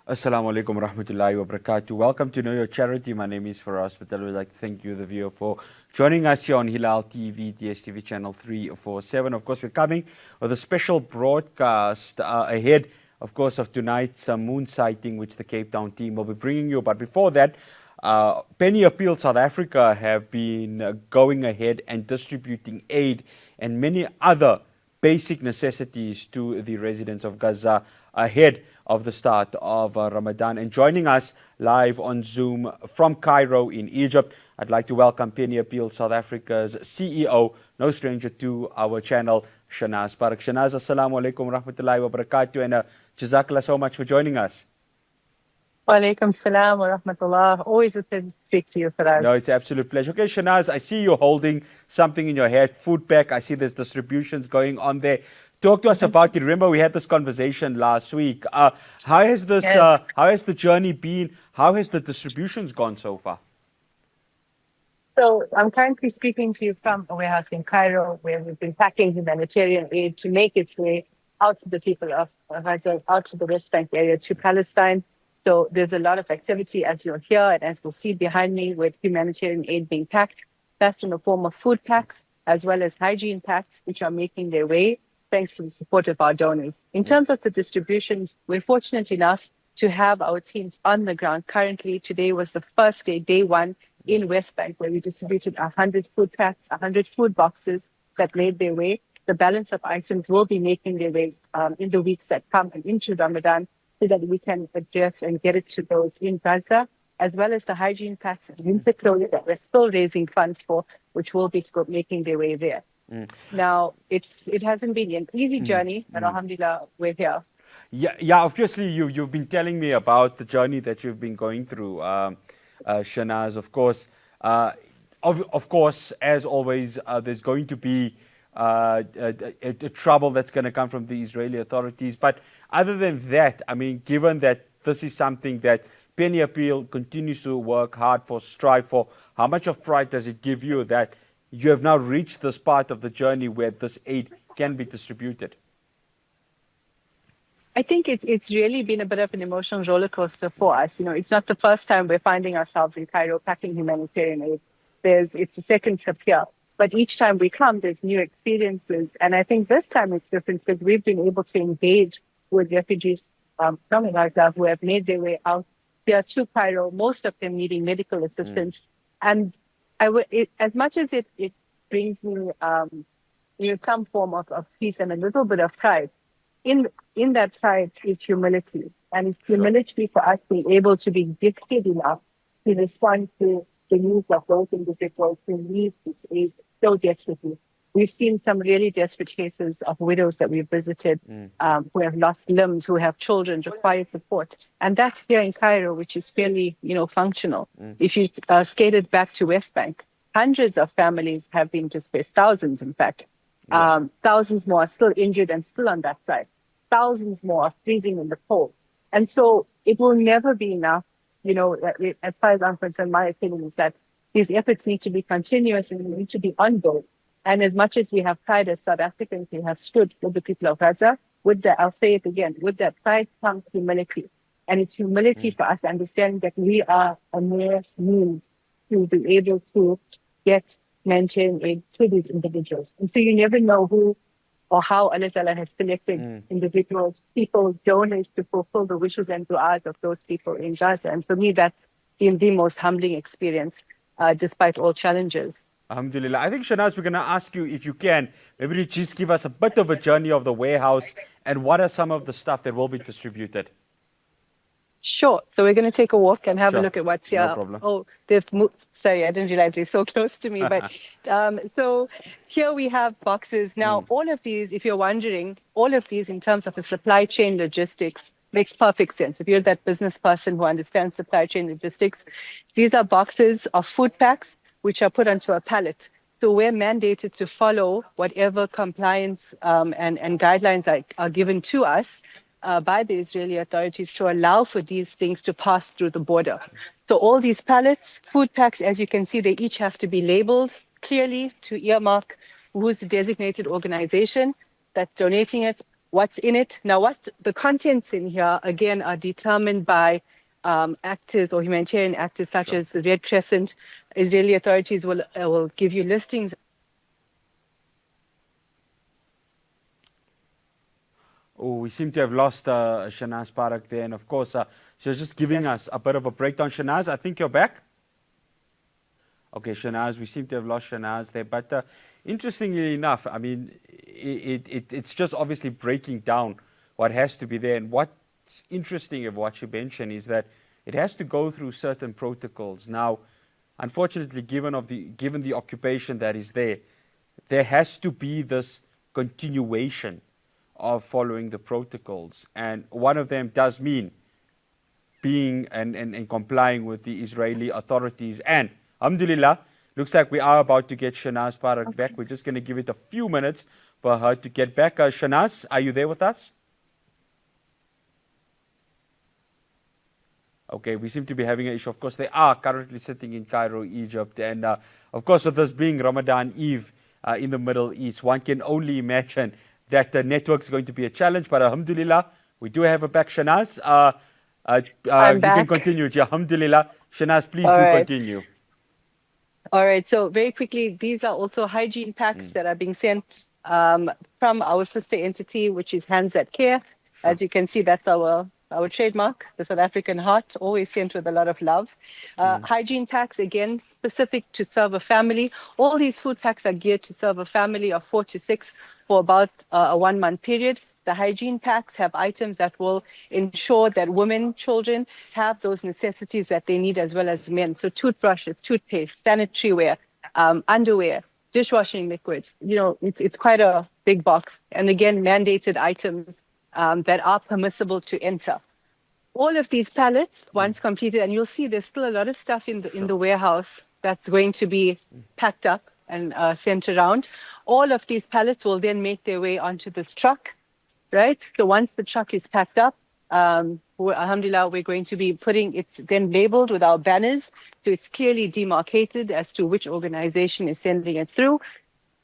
Assalamu alaikum rahmatullahi wa barakatuh. Welcome to Know Your Charity. My name is Faraz Patel. We'd like to thank you, the viewer, for joining us here on Hilaal TV, DSTV channel 347. Of course, we're coming with a special broadcast ahead, of course, of tonight's moon sighting, which the Cape Town team will be bringing you. But before that, Penny Appeal South Africa have been going ahead and distributing aid and many other basic necessities to the residents of Gaza ahead of the start of Ramadan. And joining us live on Zoom from Cairo in Egypt, I'd like to welcome Penny Appeal South Africa's CEO, no stranger to our channel, Shahnaaz. Paruk. Shahnaaz, assalamu alaikum rahmatullahi wa barakatuh, and jazakallah so much for joining us. Wa alaikum salam wa rahmatullah. Always a pleasure to speak to you, Faraz. No, it's an absolute pleasure. Okay, Shahnaaz, I see you holding something in your hand, food pack. I see there's distributions going on there. Talk to us about it. Remember, we had this conversation last week. How has this? Yes. How has the journey been? How has the distributions gone so far? So I'm currently speaking to you from a warehouse in Cairo, where we've been packing humanitarian aid to make its way out to the people of Gaza, out to the West Bank area, to Palestine. So there's a lot of activity, as you'll hear, and as we'll see behind me, with humanitarian aid being packed. That's in the form of food packs, as well as hygiene packs, which are making their way thanks to the support of our donors. In terms of the distribution, we're fortunate enough to have our teams on the ground. Currently, today was the first day, day one, in West Bank, where we distributed 100 food packs, 100 food boxes that made their way. The balance of items will be making their way in the weeks that come and into Ramadan, so that we can address and get it to those in Gaza, as well as the hygiene packs and winter clothing that we're still raising funds for, which will be making their way there. Now, it hasn't been an easy journey, but alhamdulillah, we're here. Yeah. Obviously, you've been telling me about the journey that you've been going through, Shahnaaz. Of course, as always, there's going to be a trouble that's going to come from the Israeli authorities. But other than that, I mean, given that this is something that Penny Appeal continues to work hard for, strive for, how much of pride does it give you that you have now reached this part of the journey where this aid can be distributed? I think it's really been a bit of an emotional roller coaster for us. You know, it's not the first time we're finding ourselves in Cairo packing humanitarian aid. It's the second trip here. But each time we come, there's new experiences. And I think this time it's different because we've been able to engage with refugees from Gaza who have made their way out here to Cairo, most of them needing medical assistance. And as much as it brings me some form of peace and a little bit of pride, in that pride is humility. And it's humility for us being able to be gifted enough to respond to the needs of those individuals who need this aid so desperately. We've seen some really desperate cases of widows that we've visited who have lost limbs, who have children, require support. And that's here in Cairo, which is fairly, functional. If you skated back to West Bank, hundreds of families have been displaced, thousands, in fact. Thousands more are still injured and still on that side. Thousands more are freezing in the cold. And so it will never be enough. As far as I'm concerned, my opinion is that these efforts need to be continuous and need to be ongoing. And as much as we have pride as South Africans, we have stood with the people of Gaza, I'll say it again, with that pride comes humility. And it's humility for us understanding that we are a mere means to be able to get humanitarian aid to these individuals. And so you never know who or how Allah Ta'ala has selected individuals, people, donors to fulfill the wishes and du'as of those people in Gaza. And for me, that's been the most humbling experience, despite all challenges. Alhamdulillah. I think, Shahnaaz, we're going to ask you, if you can, maybe you just give us a bit of a journey of the warehouse and what are some of the stuff that will be distributed. Sure. So we're going to take a walk and have a look at what's here. No problem. Oh, they've moved. Sorry, I didn't realize they're so close to me. But so here we have boxes. Now, all of these, if you're wondering, all of these in terms of a supply chain logistics makes perfect sense. If you're that business person who understands supply chain logistics, these are boxes of food packs which are put onto a pallet. So we're mandated to follow whatever compliance and guidelines are given to us by the Israeli authorities to allow for these things to pass through the border. So all these pallets, food packs, as you can see, they each have to be labeled clearly to earmark who's the designated organization that's donating it, what's in it. Now, what the contents in here, again, are determined by actors or humanitarian actors such as the Red Crescent. Israeli authorities will give you listings. Oh, we seem to have lost Shahnaaz Paruk there. And of course, she was just giving us a bit of a breakdown. Shahnaaz, I think you're back. Okay, Shahnaaz, we seem to have lost Shahnaaz there. But interestingly enough, I mean, it's just obviously breaking down what has to be there. And what's interesting of what you mentioned is that it has to go through certain protocols. Now, unfortunately, given the occupation that is there, there has to be this continuation of following the protocols. And one of them does mean being and complying with the Israeli authorities. And alhamdulillah, looks like we are about to get Shahnaaz Paruk back. We're just going to give it a few minutes for her to get back. Shahnaaz, are you there with us? Okay, we seem to be having an issue. Of course, they are currently sitting in Cairo, Egypt. And of course, with this being Ramadan Eve in the Middle East, one can only imagine that the network is going to be a challenge. But alhamdulillah, we do have a back. Shahnaaz, you can continue. Alhamdulillah. Shahnaaz, please continue. All right. So very quickly, these are also hygiene packs that are being sent from our sister entity, which is Hands That Care. As you can see, that's our trademark, the South African heart, always sent with a lot of love. Hygiene packs, again, specific to serve a family. All these food packs are geared to serve a family of 4 to 6 for about a 1 month period. The hygiene packs have items that will ensure that women, children have those necessities that they need as well as men. So toothbrushes, toothpaste, sanitary wear, underwear, dishwashing liquid. You know, it's quite a big box. And again, mandated items that are permissible to enter. All of these pallets, once completed, and you'll see there's still a lot of stuff in the warehouse that's going to be packed up and sent around. All of these pallets will then make their way onto this truck, right? So once the truck is packed up, alhamdulillah, we're going to be it's then labeled with our banners, so it's clearly demarcated as to which organization is sending it through.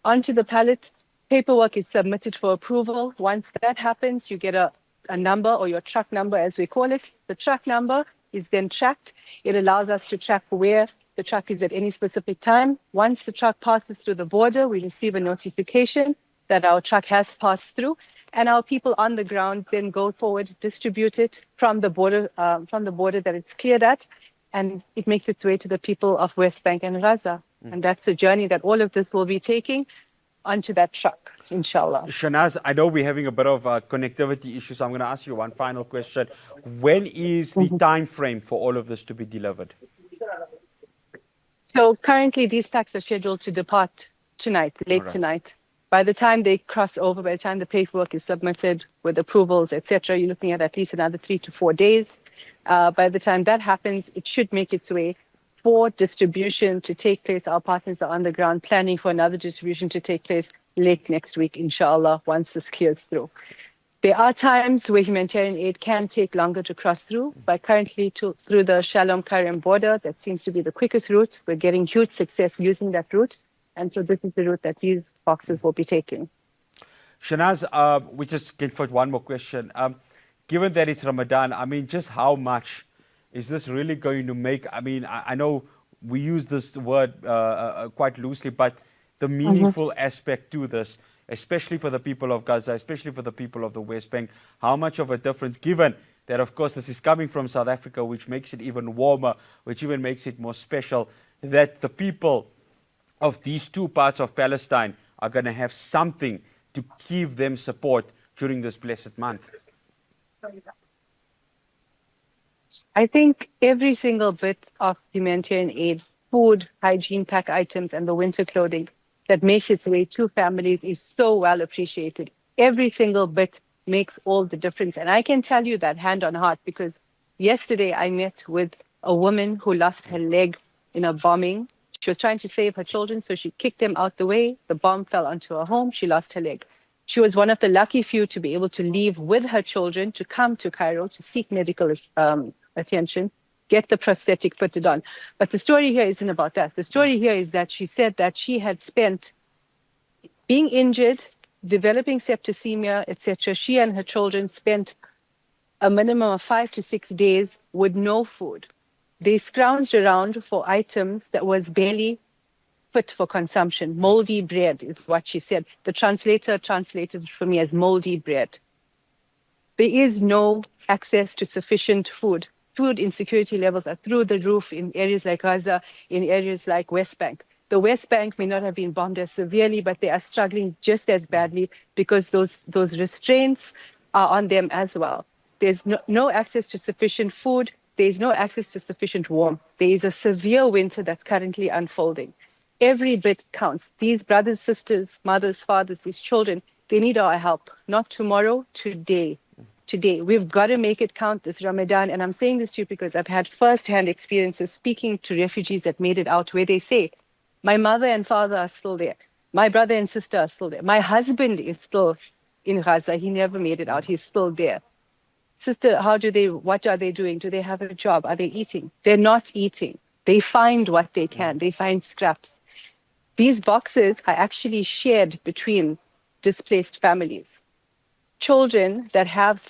Onto the pallet, paperwork is submitted for approval. Once that happens, you get a number, or your truck number as we call it. The truck number is then tracked. It allows us to track where the truck is at any specific time. Once the truck passes through the border, we receive a notification that our truck has passed through, and our people on the ground then go forward, distribute it from the border that it's cleared at, and it makes its way to the people of West Bank and Gaza. And that's the journey that all of this will be taking onto that truck, inshallah. Shahnaaz, I know we're having a bit of connectivity issues, so I'm going to ask you one final question. When is the time frame for all of this to be delivered? So currently these packs are scheduled to depart tonight, late tonight. By the time they cross over, by the time the paperwork is submitted with approvals, etc., you're looking at least another 3 to 4 days. By the time that happens, it should make its way for distribution to take place. Our partners are on the ground planning for another distribution to take place late next week, inshallah, once this clears through. There are times where humanitarian aid can take longer to cross through, but currently through the Shalom-Kariam border, that seems to be the quickest route. We're getting huge success using that route, and so this is the route that these boxes will be taking. Shahnaaz, we just can fit one more question. Given that it's Ramadan, I mean, just how much is this really going to make? I mean, I know we use this word quite loosely, but the meaningful aspect to this, especially for the people of Gaza, especially for the people of the West Bank, how much of a difference, given that, of course, this is coming from South Africa, which makes it even warmer, which even makes it more special, that the people of these two parts of Palestine are going to have something to give them support during this blessed month? I think every single bit of humanitarian aid, food, hygiene pack items, and the winter clothing that makes its way to families is so well appreciated. Every single bit makes all the difference. And I can tell you that hand on heart, because yesterday I met with a woman who lost her leg in a bombing. She was trying to save her children, so she kicked them out the way. The bomb fell onto her home. She lost her leg. She was one of the lucky few to be able to leave with her children to come to Cairo to seek medical attention, get the prosthetic fitted on. But the story here isn't about that. The story here is that she said that she had spent being injured, developing septicemia, etc. She and her children spent a minimum of 5 to 6 days with no food. They scrounged around for items that was barely fit for consumption. Moldy bread is what she said. The translator translated it for me as moldy bread. There is no access to sufficient food. Food insecurity levels are through the roof in areas like Gaza, in areas like West Bank. The West Bank may not have been bombed as severely, but they are struggling just as badly because those restraints are on them as well. There's no access to sufficient food. There's no access to sufficient warmth. There is a severe winter that's currently unfolding. Every bit counts. These brothers, sisters, mothers, fathers, these children, they need our help. Not tomorrow, today. Today. We've got to make it count this Ramadan. And I'm saying this to you because I've had first-hand experiences speaking to refugees that made it out where they say, my mother and father are still there. My brother and sister are still there. My husband is still in Gaza. He never made it out. He's still there. Sister, what are they doing? Do they have a job? Are they eating? They're not eating. They find what they can. They find scraps. These boxes are actually shared between displaced families. Children that have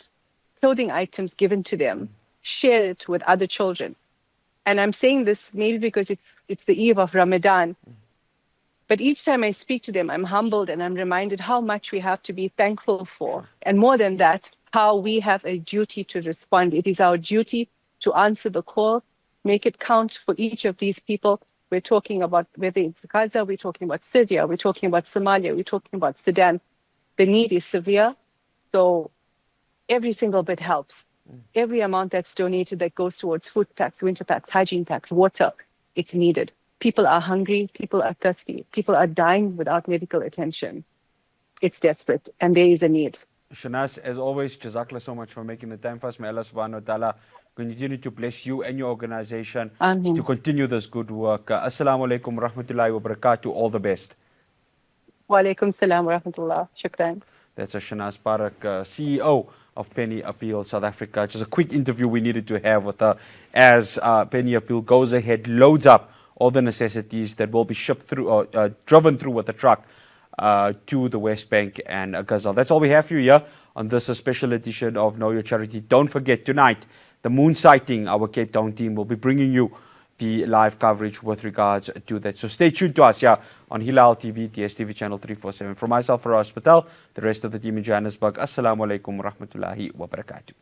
clothing items given to them share it with other children. And I'm saying this maybe because it's the eve of Ramadan. But each time I speak to them, I'm humbled and I'm reminded how much we have to be thankful for. And more than that, how we have a duty to respond. It is our duty to answer the call, make it count for each of these people. We're talking about whether it's Gaza, we're talking about Syria, we're talking about Somalia, we're talking about Sudan. The need is severe. So every single bit helps. Every amount that's donated that goes towards food packs, winter packs, hygiene packs, water, it's needed. People are hungry, people are thirsty, people are dying without medical attention. It's desperate, and there is a need. Shahnaaz, as always, Jazakallah so much for making the time for us. May Allah subhanahu wa ta'ala continue to bless you and your organization to continue this good work. Assalamu alaikum wa rahmatullahi wa barakatuh. All the best. Wa alaikum salam wa rahmatullah. Shukran. That's Shahnaaz Paruk, CEO of Penny Appeal South Africa. Just a quick interview we needed to have with her as Penny Appeal goes ahead, loads up all the necessities that will be shipped through or driven through with a truck to the West Bank and Gaza. That's all we have for you here on this special edition of Know Your Charity. Don't forget, tonight, the moon sighting, our Cape Town team will be bringing you the live coverage with regards to that. So stay tuned to us here on Hilaal TV, DSTV channel 347. From myself, Faraz Patel, the rest of the team in Johannesburg, Assalamu alaikum wa rahmatullahi wa barakatuh.